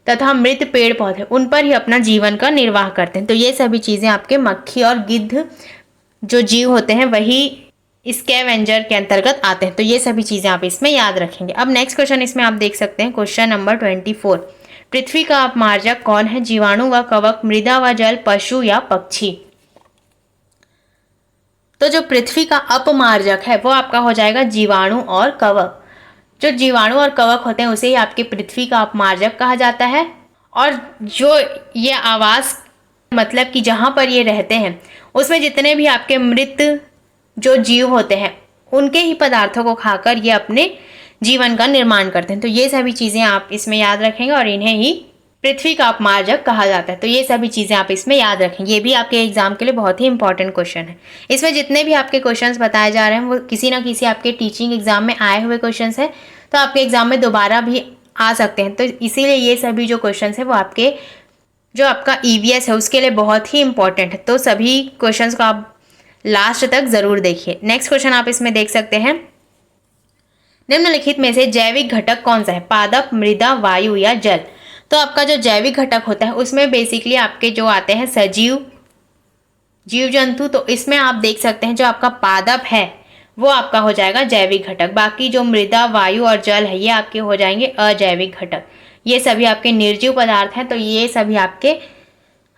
तथा मृत पेड़ पौधे उन पर ही अपना जीवन का निर्वाह करते हैं। तो ये सभी चीज़ें आपके मक्खी और गिद्ध जो जीव होते हैं वही स्कैवेंजर के अंतर्गत आते हैं। तो ये सभी चीज़ें आप इसमें याद रखेंगे। अब नेक्स्ट क्वेश्चन इसमें आप देख सकते हैं, क्वेश्चन नंबर 24, पृथ्वी का अपमार्जक कौन है? जीवाणु व कवक, मृदा व जल, पशु या पक्षी? तो जो पृथ्वी का अपमार्जक है वो आपका हो जाएगा जीवाणु और कवक। जो जीवाणु और कवक होते हैं उसे ही आपके पृथ्वी का अपमार्जक कहा जाता है। और जो ये आवास मतलब कि जहाँ पर ये रहते हैं उसमें जितने भी आपके मृत जो जीव होते हैं उनके ही पदार्थों को खाकर ये अपने जीवन का निर्माण करते हैं। तो ये सभी चीज़ें आप इसमें याद रखेंगे और इन्हें ही पृथ्वी का अपमार्जक कहा जाता है। तो ये सभी चीज़ें आप इसमें याद रखेंगे। ये भी आपके एग्जाम के लिए बहुत ही इंपॉर्टेंट क्वेश्चन है। इसमें जितने भी आपके क्वेश्चंस बताए जा रहे हैं वो किसी ना किसी आपके टीचिंग एग्जाम में आए हुए क्वेश्चंस हैं, तो आपके एग्जाम में दोबारा भी आ सकते हैं। तो इसीलिए ये सभी जो क्वेश्चंस है वो आपके जो आपका EVS है उसके लिए बहुत ही इंपॉर्टेंट है। तो सभी क्वेश्चंस को आप लास्ट तक जरूर देखिए। नेक्स्ट क्वेश्चन आप इसमें देख सकते हैं, निम्नलिखित में से जैविक घटक कौन सा है? पादप, मृदा, वायु या जल? तो आपका जो जैविक घटक होता है उसमें बेसिकली आपके जो आते हैं सजीव जीव जंतु। तो इसमें आप देख सकते हैं जो आपका पादप है वो आपका हो जाएगा जैविक घटक। बाकी जो मृदा, वायु और जल है ये आपके हो जाएंगे अजैविक घटक। ये सभी आपके निर्जीव पदार्थ हैं, तो ये सभी आपके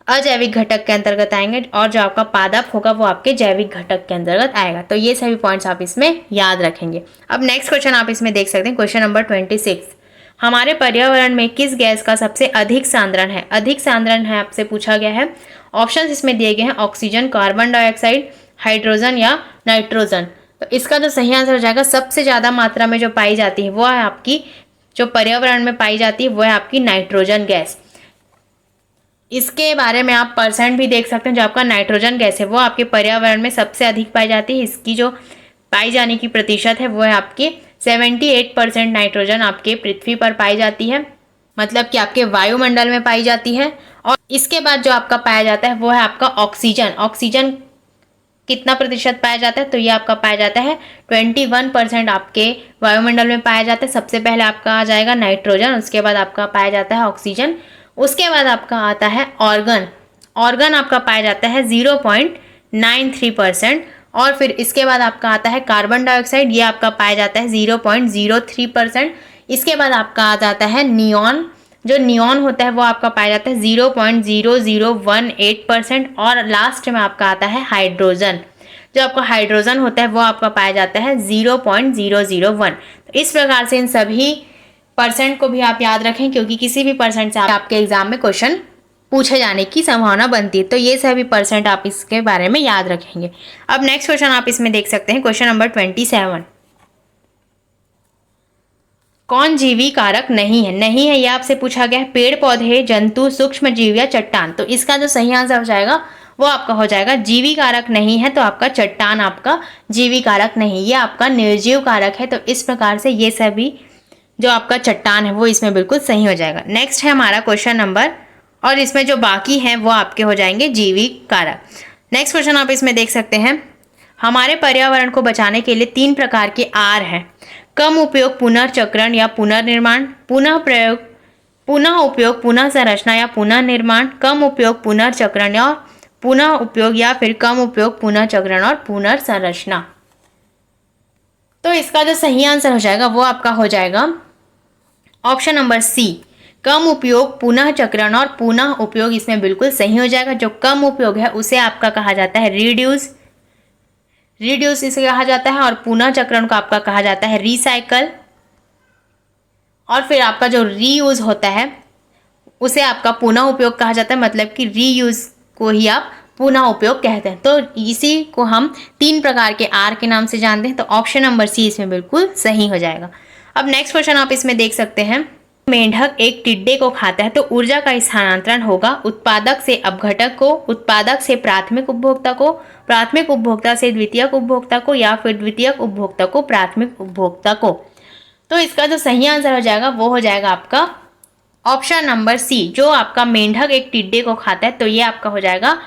अजैविक घटक के अंतर्गत आएंगे, और जो आपका पादप होगा वो आपके जैविक घटक के अंतर्गत आएगा। तो ये सभी पॉइंट्स आप इसमें याद रखेंगे। अब नेक्स्ट क्वेश्चन आप इसमें देख सकते हैं, क्वेश्चन नंबर 26, हमारे पर्यावरण में किस गैस का सबसे अधिक सांद्रण है? अधिक सांद्रण है आपसे पूछा गया है। ऑप्शंस इसमें दिए गए हैं, ऑक्सीजन, कार्बन डाइऑक्साइड, हाइड्रोजन या नाइट्रोजन। तो इसका जो सही आंसर हो जाएगा सबसे ज़्यादा मात्रा में जो पाई जाती है वो है आपकी जो पर्यावरण में पाई जाती है वो है आपकी नाइट्रोजन गैस। इसके बारे में आप परसेंट भी देख सकते हैं। जो आपका नाइट्रोजन गैस है वो आपके पर्यावरण में सबसे अधिक पाई जाती है। इसकी जो पाई जाने की प्रतिशत है वो है आपके 78% नाइट्रोजन आपके पृथ्वी पर पाई जाती है, मतलब कि आपके वायुमंडल में पाई जाती है। और इसके बाद जो आपका पाया जाता है वो है आपका ऑक्सीजन। ऑक्सीजन कितना प्रतिशत पाया जाता है? तो ये आपका पाया जाता है 21% आपके वायुमंडल में पाया जाता है। सबसे पहले आपका आ जाएगा नाइट्रोजन, उसके बाद आपका पाया जाता है ऑक्सीजन, उसके बाद आपका आता है ऑर्गन। ऑर्गन आपका पाया जाता है 0.93%, और फिर इसके बाद आपका आता है कार्बन डाइऑक्साइड, ये आपका पाया जाता है 0.03%। इसके बाद आपका आ जाता है नियॉन। जो नियॉन होता है वो आपका पाया जाता है 0.0018%, और लास्ट में आपका आता है हाइड्रोजन। जो आपका हाइड्रोजन होता है वो आपका पाया जाता है 0.001। तो इस प्रकार से इन सभी परसेंट को भी आप याद रखें, क्योंकि किसी भी परसेंट से आपके एग्जाम में क्वेश्चन पूछे जाने की संभावना बनती है। तो ये सभी परसेंट आप इसके बारे में याद रखेंगे। अब नेक्स्ट क्वेश्चन आप इसमें देख सकते हैं, क्वेश्चन नंबर 27, कौन जीवी कारक नहीं है? नहीं है ये आपसे पूछा गया है। पेड़ पौधे, जंतु, सूक्ष्म जीव या चट्टान? तो इसका जो सही आंसर हो जाएगा वो आपका हो जाएगा जीवी कारक नहीं है, तो आपका चट्टान आपका जीवी कारक नहीं, ये आपका निर्जीव कारक है। तो इस प्रकार से ये सभी जो आपका चट्टान है वो इसमें बिल्कुल सही हो जाएगा। नेक्स्ट है हमारा क्वेश्चन नंबर, और इसमें जो बाकी हैं वो आपके हो जाएंगे जीवी कारक। नेक्स्ट क्वेश्चन आप इसमें देख सकते हैं, हमारे पर्यावरण को बचाने के लिए 3 प्रकार के आर हैं। कम उपयोग, पुनर्चक्रण या पुनर्निर्माण, पुनः प्रयोग, पुनः उपयोग, पुनः संरचना या पुनः निर्माण, कम उपयोग, पुनर्चक्रण या पुनः उपयोग, या फिर कम उपयोग, पुनर्चक्रण और पुनर्संरचना। तो इसका जो सही आंसर हो जाएगा वो आपका हो जाएगा ऑप्शन नंबर सी, कम उपयोग, पुनः चक्रण और पुनः उपयोग इसमें बिल्कुल सही हो जाएगा। जो कम उपयोग है उसे आपका कहा जाता है रिड्यूस, रिड्यूस इसे कहा जाता है, और पुनः चक्रण को आपका कहा जाता है रिसाइकल। और फिर आपका जो रीयूज होता है उसे आपका पुनः उपयोग कहा जाता है, मतलब कि रीयूज को ही आप पुनः उपयोग कहते हैं। तो इसी को हम 3 प्रकार के आर के नाम से जानते हैं। तो ऑप्शन नंबर सी इसमें बिल्कुल सही हो जाएगा। अब नेक्स्ट क्वेश्चन आप इसमें देख सकते हैं, मेंढक एक टिड्डे को खाता है तो ऊर्जा का स्थानांतरण होगा उत्पादक से अपघटक को, उत्पादक से प्राथमिक उपभोक्ता को, प्राथमिक उपभोक्ता से द्वितीयक उपभोक्ता को, या फिर द्वितीयक उपभोक्ता को प्राथमिक उपभोक्ता को। तो इसका जो सही आंसर हो जाएगा वो हो जाएगा आपका ऑप्शन नंबर सी। जो आपका मेंढक एक टिड्डे को खाता है तो ये आपका हो जाएगा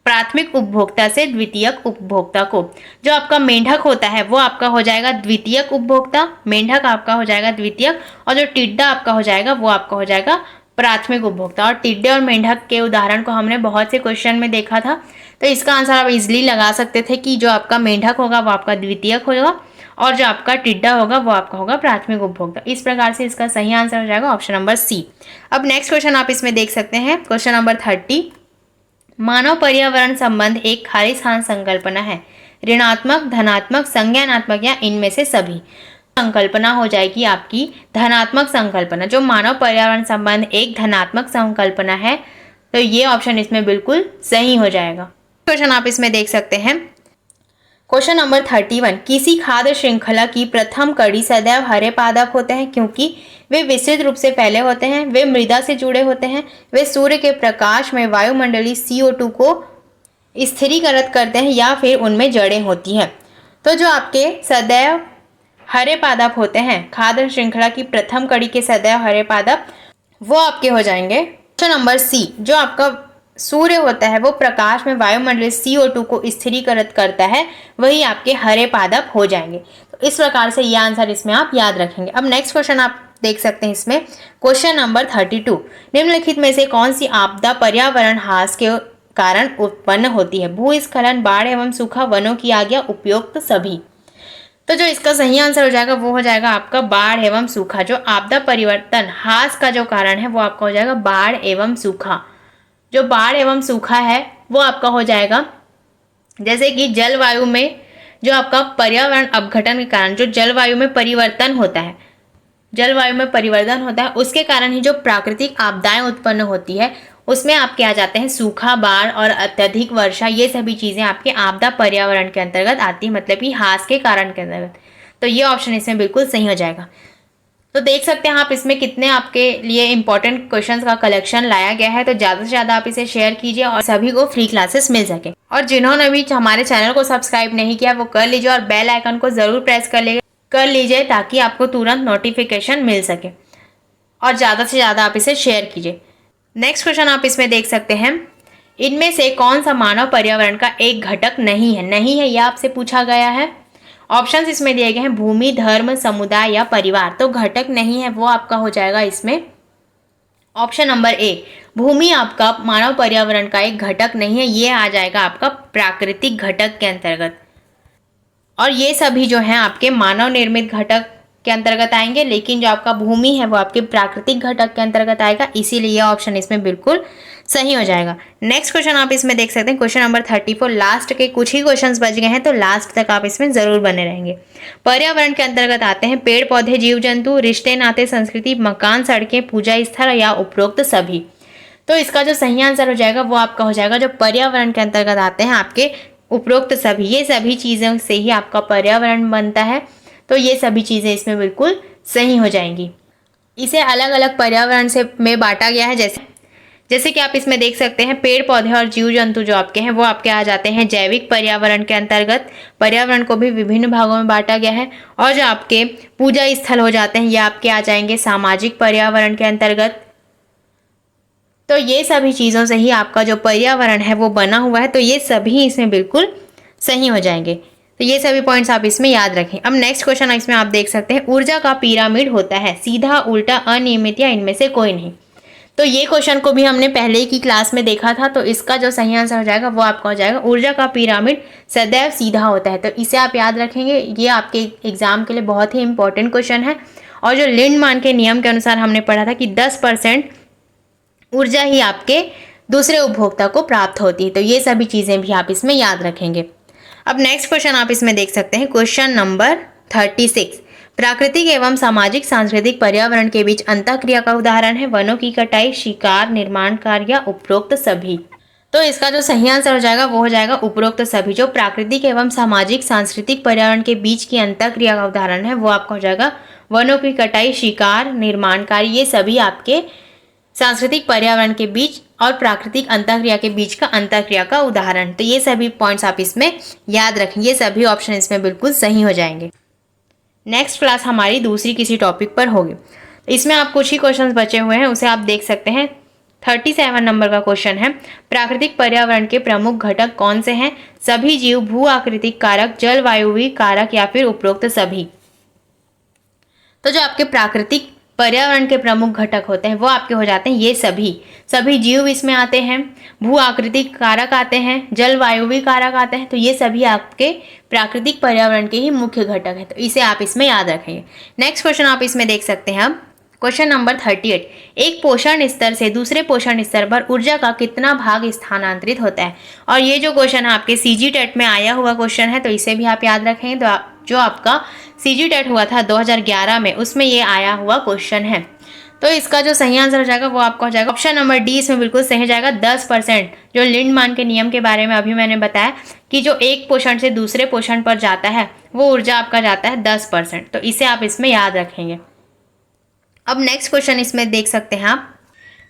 प्राथमिक उपभोक्ता से द्वितीयक उपभोक्ता को। जो आपका मेंढक होता है वो आपका हो जाएगा द्वितीयक उपभोक्ता, मेंढक आपका हो जाएगा द्वितीयक, और जो टिड्डा आपका हो जाएगा वो आपका हो जाएगा प्राथमिक उपभोक्ता। और टिड्डे और मेंढक के उदाहरण को हमने बहुत से क्वेश्चन में देखा था, तो इसका आंसर आप इजिली लगा सकते थे कि जो आपका मेंढक होगा वो आपका द्वितीयक होगा, और जो आपका टिड्डा होगा वो आपका होगा प्राथमिक उपभोक्ता। इस प्रकार से इसका सही आंसर हो जाएगा ऑप्शन नंबर सी। अब नेक्स्ट क्वेश्चन आप इसमें देख सकते हैं, क्वेश्चन नंबर 30, मानव पर्यावरण संबंध एक खाली स्थान संकल्पना है, ऋणात्मक, धनात्मक, संज्ञानात्मक या इनमें से सभी। संकल्पना हो जाएगी आपकी धनात्मक संकल्पना। जो मानव पर्यावरण संबंध एक धनात्मक संकल्पना है तो ये ऑप्शन इसमें बिल्कुल सही हो जाएगा। क्वेश्चन आप इसमें देख सकते हैं, क्वेश्चन नंबर 31, किसी खाद्य श्रृंखला की प्रथम कड़ी सदैव हरे पादप होते हैं क्योंकि वे विस्तृत रूप से फैले होते हैं, वे मृदा से जुड़े होते हैं, वे सूर्य के प्रकाश में वायुमंडलीय CO2 को स्थिरीकृत करते हैं, या फिर उनमें जड़ें होती हैं। तो जो आपके सदैव हरे पादप होते हैं, खाद्य श्रृंखला की प्रथम कड़ी के सदैव हरे पादप, वो आपके हो जाएंगे ऑप्शन नंबर सी। जो आपका सूर्य होता है वो प्रकाश में वायुमंडलीय CO2 को स्थिरीकृत करता है, वही आपके हरे पादप हो जाएंगे। तो इस प्रकार से ये आंसर इसमें आप याद रखेंगे। अब नेक्स्ट क्वेश्चन आप देख सकते हैं इसमें, क्वेश्चन नंबर 32, निम्नलिखित में से कौन सी आपदा पर्यावरण ह्रास के कारण उत्पन्न होती है? भूस्खलन, बाढ़ एवं सूखा, वनों की आग या उपयुक्त सभी। तो जो इसका सही आंसर हो जाएगा वो हो जाएगा आपका बाढ़ एवं सूखा। जो आपदा परिवर्तन ह्रास का जो कारण है वो आपका हो जाएगा बाढ़ एवं सूखा। जो बाढ़ एवं सूखा है वो आपका हो जाएगा जैसे कि जलवायु में जो आपका पर्यावरण अपघटन के कारण जो जलवायु में परिवर्तन होता है, जलवायु में परिवर्तन होता है उसके कारण ही जो प्राकृतिक आपदाएं उत्पन्न होती है उसमें आपके आ जाते हैं सूखा, बाढ़ और अत्यधिक वर्षा। ये सभी चीज़ें आपके आपदा पर्यावरण के अंतर्गत आती है, मतलब कि ह्रास के कारण के अंतर्गत। तो ये ऑप्शन इसमें बिल्कुल सही हो जाएगा। तो देख सकते हैं आप इसमें कितने आपके लिए इंपॉर्टेंट क्वेश्चंस का कलेक्शन लाया गया है। तो ज़्यादा से ज़्यादा आप इसे शेयर कीजिए और सभी को फ्री क्लासेस मिल सके। और जिन्होंने भी हमारे चैनल को सब्सक्राइब नहीं किया वो कर लीजिए और बेल आइकन को ज़रूर प्रेस कर लीजिए ताकि आपको तुरंत नोटिफिकेशन मिल सके, और ज़्यादा से ज़्यादा आप इसे शेयर कीजिए। नेक्स्ट क्वेश्चन आप इसमें देख सकते हैं, इनमें से कौन सा मानव पर्यावरण का एक घटक नहीं है? नहीं है यह आपसे पूछा गया है। ऑप्शंस इसमें दिए गए हैं भूमि, धर्म, समुदाय या परिवार। तो घटक नहीं है वो आपका हो जाएगा इसमें ऑप्शन नंबर ए। भूमि आपका मानव पर्यावरण का एक घटक नहीं है, ये आ जाएगा आपका प्राकृतिक घटक के अंतर्गत। और ये सभी जो हैं आपके मानव निर्मित घटक के अंतर्गत आएंगे, लेकिन जो आपका भूमि है वो आपके प्राकृतिक घटक के अंतर्गत आएगा, इसीलिए ये ऑप्शन इसमें बिल्कुल सही हो जाएगा। नेक्स्ट क्वेश्चन आप इसमें देख सकते हैं, क्वेश्चन नंबर 34। लास्ट के कुछ ही क्वेश्चंस बच गए हैं तो लास्ट तक आप इसमें जरूर बने रहेंगे। पर्यावरण के अंतर्गत आते हैं पेड़ पौधे, जीव जंतु, रिश्ते नाते, संस्कृति, मकान, सड़कें, पूजा स्थल या उपरोक्त सभी। तो इसका जो सही आंसर हो जाएगा वो आपका हो जाएगा जो पर्यावरण के अंतर्गत आते हैं आपके उपरोक्त सभी। ये सभी चीज़ों से ही आपका पर्यावरण बनता है, तो ये सभी चीज़ें इसमें बिल्कुल सही हो जाएंगी। इसे अलग अलग पर्यावरण से में बांटा गया है, जैसे कि आप इसमें देख सकते हैं पेड़ पौधे और जीव जंतु जो आपके हैं वो आपके आ जाते हैं जैविक पर्यावरण के अंतर्गत। पर्यावरण को भी विभिन्न भागों में बांटा गया है। और जो आपके पूजा स्थल हो जाते हैं ये आपके आ जाएंगे सामाजिक पर्यावरण के अंतर्गत। तो ये सभी चीज़ों से ही आपका जो पर्यावरण है वो बना हुआ है, तो ये सभी इसमें बिल्कुल सही हो जाएंगे। तो ये सभी पॉइंट्स आप इसमें याद रखें। अब नेक्स्ट क्वेश्चन इसमें आप देख सकते हैं ऊर्जा का पिरामिड होता है सीधा, उल्टा, अनियमित या इनमें से कोई नहीं। तो ये क्वेश्चन को भी हमने पहले की क्लास में देखा था, तो इसका जो सही आंसर हो जाएगा वो आपका हो जाएगा ऊर्जा का पिरामिड सदैव सीधा होता है। तो इसे आप याद रखेंगे, ये आपके एग्जाम के लिए बहुत ही इंपॉर्टेंट क्वेश्चन है और जो लिंडमान के नियम के अनुसार हमने पढ़ा था कि 10% ऊर्जा ही आपके दूसरे उपभोक्ता को प्राप्त होती है। तो ये सभी चीज़ें भी आप इसमें याद रखेंगे। अब नेक्स्ट क्वेश्चन आप इसमें देख सकते हैं, क्वेश्चन नंबर 36। प्राकृतिक एवं सामाजिक सांस्कृतिक पर्यावरण के बीच अंतःक्रिया का उदाहरण है वनों की कटाई, शिकार, निर्माण कार्य या उपरोक्त सभी। तो इसका जो सही आंसर हो जाएगा वो हो जाएगा उपरोक्त सभी। जो प्राकृतिक एवं सामाजिक सांस्कृतिक पर्यावरण के बीच की अंतःक्रिया का उदाहरण है वो आपका हो जाएगा वनों की कटाई, शिकार, निर्माण कार्य। ये सभी आपके सांस्कृतिक पर्यावरण के बीच और प्राकृतिक अंतःक्रिया के बीच का अंतःक्रिया का उदाहरण। तो ये सभी पॉइंट्स आप इसमें याद रखेंगे, ये सभी ऑप्शन इसमें बिल्कुल सही हो जाएंगे। नेक्स्ट क्लास हमारी दूसरी किसी टॉपिक पर होगी। इसमें आप कुछ ही क्वेश्चंस बचे हुए हैं, उसे आप देख सकते हैं। 37 नंबर का क्वेश्चन है, प्राकृतिक पर्यावरण के प्रमुख घटक कौन से हैं? सभी जीव, भू आकृतिक कारक, जलवायुवी कारक या फिर उपरोक्त सभी। तो जो आपके प्राकृतिक पर्यावरण के प्रमुख घटक होते हैं वो आपके हो जाते हैं ये सभी जीव इसमें आते हैं, भू आकृतिक कारक आते हैं, जलवायुवी कारक आते हैं। तो ये सभी आपके प्राकृतिक पर्यावरण के ही मुख्य घटक हैं। तो इसे आप इसमें याद रखेंगे। नेक्स्ट क्वेश्चन आप इसमें देख सकते हैं। अब क्वेश्चन नंबर 38, एक पोषण स्तर से दूसरे पोषण स्तर पर ऊर्जा का कितना भाग स्थानांतरित होता है? और ये जो क्वेश्चन है आपके सीजी टेट में आया हुआ क्वेश्चन है, तो इसे भी आप याद रखेंगे। तो जो आपका सीजी टेट हुआ था 2011 में, उसमें ये आया हुआ क्वेश्चन है। तो इसका जो सही आंसर हो जाएगा वो आपका हो जाएगा ऑप्शन नंबर डी, इसमें बिल्कुल सही हो जाएगा 10%। जो लिंडमान के नियम के बारे में अभी मैंने बताया कि जो एक पोषण से दूसरे पोषण पर जाता है वो ऊर्जा आपका जाता है 10%। तो इसे आप इसमें याद रखेंगे। अब नेक्स्ट क्वेश्चन इसमें देख सकते हैं आप,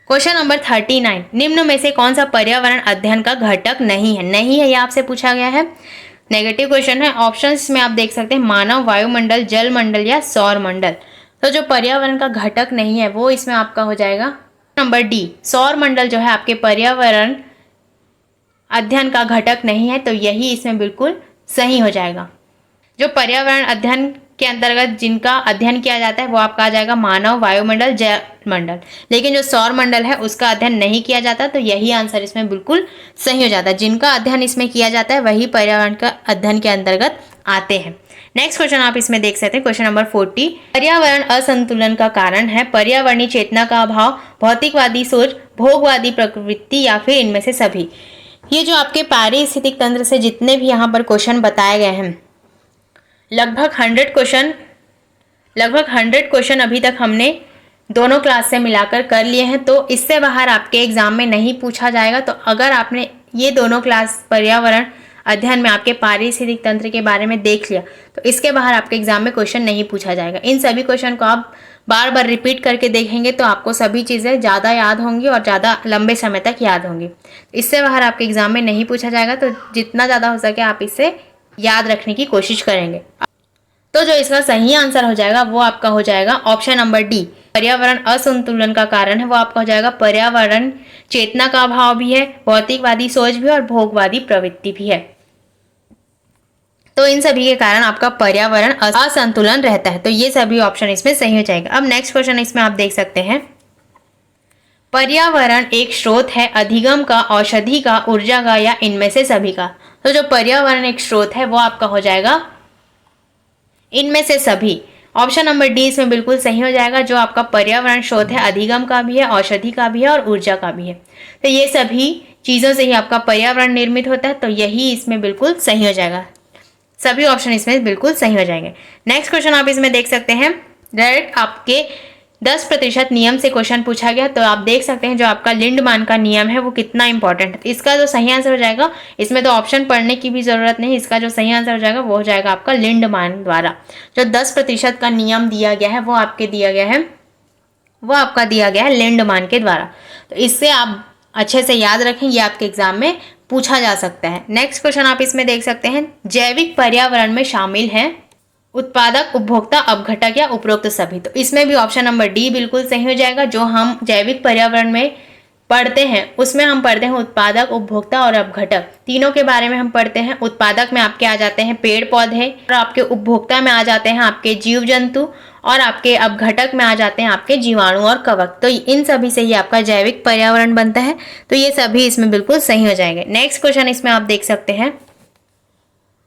क्वेश्चन नंबर 39, निम्न में से कौन सा पर्यावरण अध्ययन का घटक नहीं है? ये आपसे पूछा गया है, नेगेटिव क्वेश्चन है। ऑप्शंस में आप देख सकते हैं मानव, वायुमंडल, जल मंडल या सौर मंडल। तो जो पर्यावरण का घटक नहीं है वो इसमें आपका हो जाएगा नंबर डी, सौर मंडल जो है आपके पर्यावरण अध्ययन का घटक नहीं है। तो यही इसमें बिल्कुल सही हो जाएगा। जो पर्यावरण अध्ययन के अंतर्गत जिनका अध्ययन किया जाता है वो आपका आ जाएगा मानव, वायुमंडल, जल मंडल। लेकिन जो सौर मंडल है उसका अध्ययन नहीं किया जाता। तो यही आंसर इसमें बिल्कुल सही हो जाता है। जिनका अध्ययन इसमें किया जाता है वही पर्यावरण का अध्ययन के अंतर्गत आते हैं। नेक्स्ट क्वेश्चन आप इसमें देख सकते हैं, क्वेश्चन नंबर 40, पर्यावरण असंतुलन का कारण है पर्यावरणीय चेतना का अभाव, भौतिकवादी सोच, भोगवादी प्रवृत्ति या फिर इनमें से सभी। ये जो आपके पारिस्थितिक तंत्र से जितने भी यहाँ पर क्वेश्चन बताए गए हैं, लगभग 100 क्वेश्चन अभी तक हमने दोनों क्लास से मिलाकर कर लिए हैं। तो इससे बाहर आपके एग्जाम में नहीं पूछा जाएगा। तो अगर आपने ये दोनों क्लास पर्यावरण अध्ययन में आपके पारिस्थितिक तंत्र के बारे में देख लिया तो इसके बाहर आपके एग्जाम में क्वेश्चन नहीं पूछा जाएगा। इन सभी क्वेश्चन को आप बार बार रिपीट करके देखेंगे तो आपको सभी चीज़ें ज़्यादा याद होंगी और ज़्यादा लंबे समय तक याद होंगी। इससे बाहर आपके एग्जाम में नहीं पूछा जाएगा। तो जितना ज़्यादा हो सके आप इसे याद रखने की कोशिश करेंगे। तो जो इसका सही आंसर हो जाएगा वो आपका हो जाएगा ऑप्शन नंबर डी, पर्यावरण असंतुलन का कारण है वो आपका हो जाएगा पर्यावरण चेतना का अभाव भी है, भौतिकवादी सोच भी और भोगवादी प्रवृत्ति भी है। तो इन सभी के कारण आपका पर्यावरण असंतुलन रहता है। तो ये सभी ऑप्शन इसमें सही हो जाएगा। अब नेक्स्ट क्वेश्चन इसमें आप देख सकते हैं, पर्यावरण एक स्रोत है अधिगम का, औषधि का, ऊर्जा का या इनमें से सभी का। तो जो पर्यावरण एक स्रोत है वो आपका हो जाएगा इनमें से सभी। ऑप्शन नंबर डी इसमें बिल्कुल सही हो जाएगा। जो आपका पर्यावरण स्रोत है अधिगम का भी है, औषधि का भी है और ऊर्जा का भी है। तो ये सभी चीज़ों से ही आपका पर्यावरण निर्मित होता है। तो यही इसमें बिल्कुल सही हो जाएगा। सभी ऑप्शन इसमें बिल्कुल सही हो जाएंगे। नेक्स्ट क्वेश्चन आप इसमें देख सकते हैं, डायरेक्ट आपके 10% नियम से क्वेश्चन पूछा गया। तो आप देख सकते हैं जो आपका लिंडमान का नियम है वो कितना इंपॉर्टेंट है। इसका जो सही आंसर हो जाएगा, इसमें तो ऑप्शन पढ़ने की भी जरूरत नहीं, इसका जो सही आंसर हो जाएगा वो हो जाएगा आपका लिंडमान द्वारा। जो 10% का नियम दिया गया है वो आपके दिया गया है, वो आपका दिया गया है लिंडमान के द्वारा। तो इससे आप अच्छे से याद रखें, ये आपके एग्जाम में पूछा जा सकता है। नेक्स्ट क्वेश्चन आप इसमें देख सकते हैं, जैविक पर्यावरण में शामिल हैं उत्पादक, उपभोक्ता, अपघटक या उपरोक्त सभी। तो इसमें भी ऑप्शन नंबर डी बिल्कुल सही हो जाएगा। जो हम जैविक पर्यावरण में पढ़ते हैं उसमें हम पढ़ते हैं उत्पादक, उपभोक्ता और अपघटक, तीनों के बारे में हम पढ़ते हैं। उत्पादक में आपके आ जाते हैं पेड़ पौधे और आपके उपभोक्ता में आ जाते हैं आपके जीव जंतु और आपके अपघटक में आ जाते हैं आपके जीवाणु और कवक। तो इन सभी से ही आपका जैविक पर्यावरण बनता है। तो ये सभी इसमें बिल्कुल सही हो जाएंगे। नेक्स्ट क्वेश्चन इसमें आप देख सकते हैं,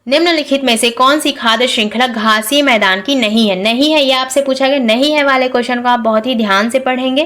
निम्नलिखित में से कौन सी खाद्य श्रृंखला घासीय मैदान की नहीं है? नहीं है, ये आपसे पूछा गया। नहीं है वाले क्वेश्चन को आप बहुत ही ध्यान से पढ़ेंगे,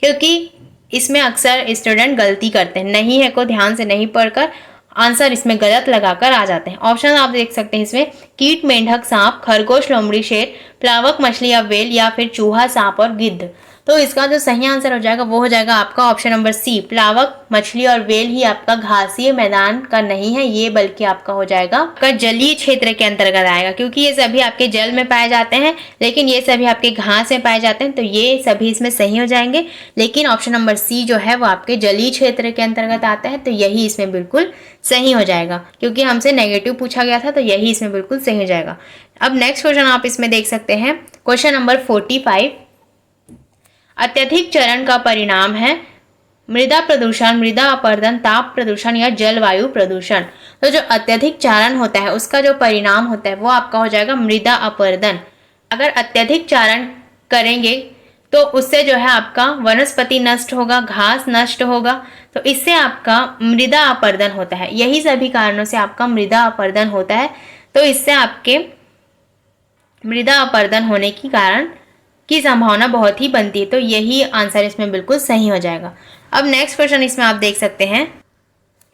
क्योंकि इसमें अक्सर स्टूडेंट गलती करते हैं। नहीं है को ध्यान से नहीं पढ़कर आंसर इसमें गलत लगाकर आ जाते हैं। ऑप्शन आप देख सकते हैं इसमें, कीट, मेंढक, सांप, खरगोश, लोमड़ी, शेर, प्लावक मछली या व्हेल, या फिर चूहा, सांप और गिद्ध। तो इसका जो सही आंसर हो जाएगा वो हो जाएगा आपका ऑप्शन नंबर सी, प्लावक मछली और व्हेल ही आपका घासीय मैदान का नहीं है, ये बल्कि आपका हो जाएगा आपका जलीय क्षेत्र के अंतर्गत आएगा, क्योंकि ये सभी आपके जल में पाए जाते हैं, लेकिन ये सभी आपके घास में पाए जाते हैं, तो ये सभी इसमें सही हो जाएंगे। लेकिन ऑप्शन नंबर सी जो है वो आपके जलीय क्षेत्र के अंतर्गत आता है, तो यही इसमें बिल्कुल सही हो जाएगा, क्योंकि हमसे नेगेटिव पूछा गया था, तो यही इसमें बिल्कुल सही हो जाएगा। अब नेक्स्ट क्वेश्चन आप इसमें देख सकते हैं, क्वेश्चन नंबर 45। अत्यधिक चरण का परिणाम है मृदा प्रदूषण, मृदा अपरदन, ताप प्रदूषण या जलवायु प्रदूषण। तो जो अत्यधिक चारण होता है उसका जो परिणाम होता है वो आपका हो जाएगा मृदा अपरदन। अगर अत्यधिक चारण करेंगे तो उससे जो है आपका वनस्पति नष्ट होगा, घास नष्ट होगा, तो इससे आपका मृदा अपरदन होता है। यही सभी कारणों से आपका मृदा अपरदन होता है, तो इससे आपके मृदा अपरदन होने के कारण की संभावना बहुत ही बनती है, तो यही आंसर इसमें बिल्कुल सही हो जाएगा। अब नेक्स्ट क्वेश्चन इसमें आप देख सकते हैं,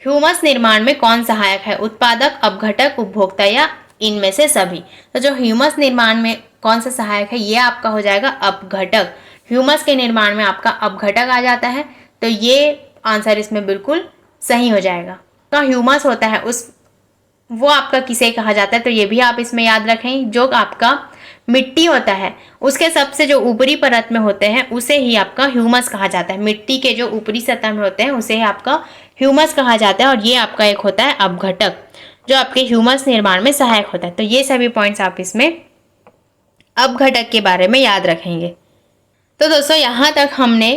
ह्यूमस निर्माण में कौन सहायक है? उत्पादक, अपघटक, उपभोक्ता या इनमें से सभी। तो जो ह्यूमस निर्माण में कौन सा सहायक है, ये आपका हो जाएगा अपघटक। ह्यूमस के निर्माण में आपका अपघटक आ जाता है, तो ये आंसर इसमें बिल्कुल सही हो जाएगा। तो ह्यूमस होता है वो आपका किसे कहा जाता है, तो ये भी आप इसमें याद रखें। जो आपका मिट्टी होता है उसके सबसे जो ऊपरी परत में होते हैं उसे ही आपका ह्यूमस कहा जाता है। मिट्टी के जो ऊपरी सतह में होते हैं उसे ही आपका ह्यूमस कहा जाता है, और ये आपका एक होता है अपघटक जो आपके ह्यूमस निर्माण में सहायक होता है। तो ये सभी पॉइंट्स आप इसमें अपघटक के बारे में याद रखेंगे। तो दोस्तों यहाँ तक हमने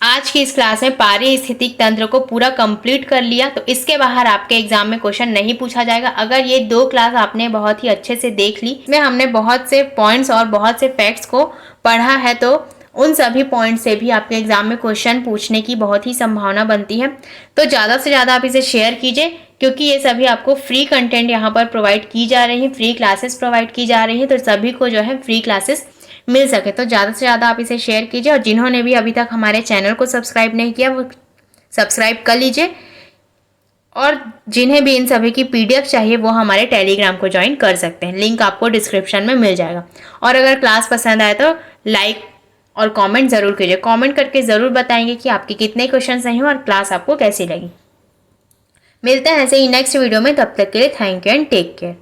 आज की इस क्लास में पारिस्थितिक तंत्र को पूरा कंप्लीट कर लिया। तो इसके बाहर आपके एग्जाम में क्वेश्चन नहीं पूछा जाएगा। अगर ये 2 क्लास आपने बहुत ही अच्छे से देख ली, इसमें हमने बहुत से पॉइंट्स और बहुत से फैक्ट्स को पढ़ा है, तो उन सभी पॉइंट से भी आपके एग्जाम में क्वेश्चन पूछने की बहुत ही संभावना बनती है। तो ज़्यादा से ज़्यादा आप इसे शेयर कीजिए, क्योंकि ये सभी आपको फ्री कंटेंट यहाँ पर प्रोवाइड की जा रही है, फ्री क्लासेस प्रोवाइड की जा रही है, तो सभी को जो है फ्री क्लासेस मिल सके। तो ज़्यादा से ज़्यादा आप इसे शेयर कीजिए, और जिन्होंने भी अभी तक हमारे चैनल को सब्सक्राइब नहीं किया वो सब्सक्राइब कर लीजिए, और जिन्हें भी इन सभी की PDF चाहिए वो हमारे टेलीग्राम को ज्वाइन कर सकते हैं। लिंक आपको डिस्क्रिप्शन में मिल जाएगा। और अगर क्लास पसंद आए तो लाइक और कमेंट ज़रूर कीजिए। कमेंट करके ज़रूर बताएंगे कि आपके कितने क्वेश्चन सही हो और क्लास आपको कैसी लगी। मिलते हैं ऐसे ही नेक्स्ट वीडियो में, तब तक के लिए thank you and take care.